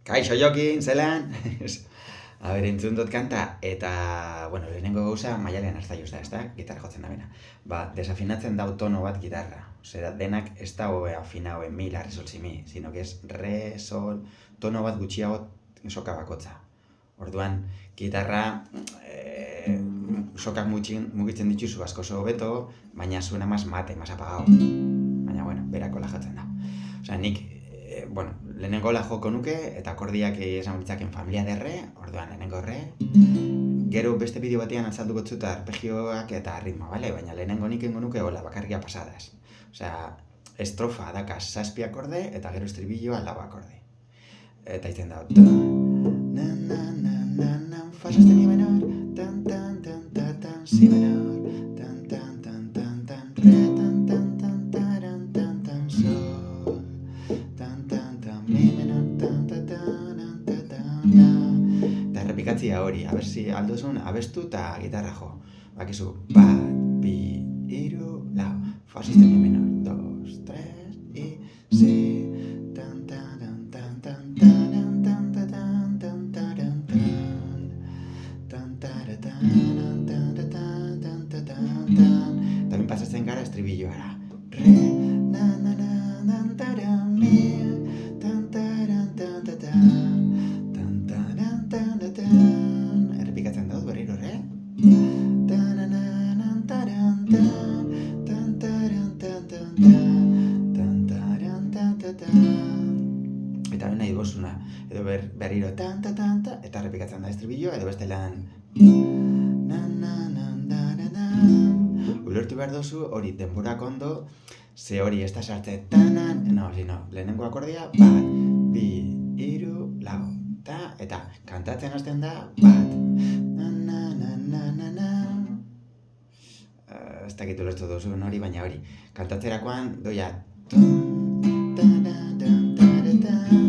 Kaixo Jokin, zelan? A ber, entzun dut kanta, eta, bueno, lehenengo gauza Maialen Arzalluz da, ezta? Gitarra jotzen da bena. Desafinatzen dau tono bat gitarra. Osea, denak ez da afinao en mi, la, re, sol, si, mi, sino que es re, sol, tono bat gutxiago soka bakotza. Orduan, gitarra sokak mugitzen dituzu asko oso hobeto, baina suena más mate, más apagado. Baina, bueno, berako lajatzen da. Osea, nik, lehenengo la joko nuke, eta akordiak esan ditzaken familia de re, orduan lehenengo re. Gero beste bideo batean azalduko dut arpegioak eta ritmo, bale? Baina lehenengo nik ingo nuke hola, bakarria pasadas. Osea, estrofa daka 7 akorde, eta gero estribilloa 4 akorde. Eta iten da, na na na na na, fa sostenido menor, tan tan tan tan tan, si menor, tan tan tan tan tan, re, tan tan tan taran tan tan, sol, tan tan tan, mi menor, tan tan tan tan tan. Eta errepikatzia hori, a ber si aldozun abestu eta gitarra jo. Bakizu, bat, bi, hiru, lau, fa sostenido menor, 2, 3, y si. También pasatzen gara estribilloara. Re, na, na, na, na, taran, mi, tan, taran, tan, tan, tan, taran, tan, tan, tan. Errepikatzen dut berriro, re? Tan, na, na, na, taran, tan, tan, taran, tan, tan, tan, taran, tan, tan, tan. Eta nahi duguzuna, edo berriro tan, tan, tan, tan, eta errepikatzen da estribilloa, edo bestelan na, na, na, na, na, na. Ulertu behar duzu hori denborak ondo, ze hori ez da sartzen tanan, no, lehenengo akordia, bat, bi, hiru, lau, ta, eta kantatzen hasten da, bat, na, na, na, na, na, na. Ez dakit ulertu duzu hori, baina hori, kantatzerakoan doia, tun, tanan, tan, taran, tan.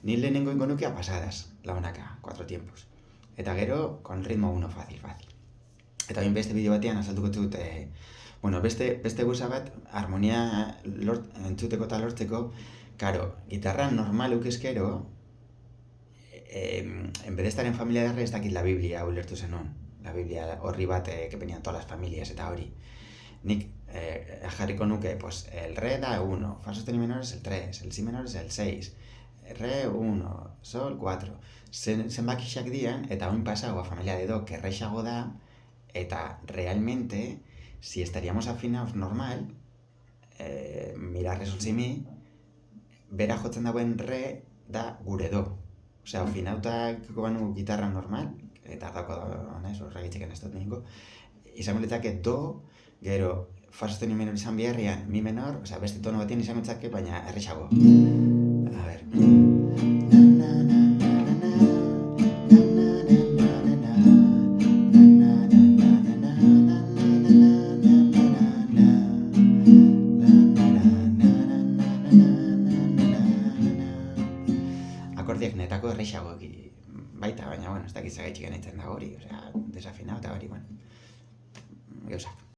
Ni lehenengo ingo nuke a pasadas, launaka, 4 tiempos. Eta gero, con ritmo 1, fácil. Eta bain beste bideo batean azalduko dut, beste guza bat, harmonia entzuteko eta lortzeko, karo, gitarra normal ukizkero, en vez de estar en familia de re, ez dakit la Biblia ulertu zenun. La Biblia horri bat, que venían todas las familias eta hori. Nik jarriko nuke, pues, el re da 1, fa sostenido menor es el 3, el si menor es el 6, re 1, sol 4. Zenbakixak dian, eta oin pasau a familia de do, que rexago da, eta realmente, si estaríamos afinados normal, mira, re, sol, si, mi, bera jotzen dagoen re da gure do. Osea, afinautak banu gitarra normal, eta ardako da, horregitxeken ez dut ningo, izango litzake do, gero, fa sostenido menor izan biharrian, mi menor, osea, beste tono batien izango litzake, baina errexago. A ver. Akordiak netako errexago baita, baina, ez dakit zagaitxik nahitzen da hori, osea, desafinao eta hori, gauzak.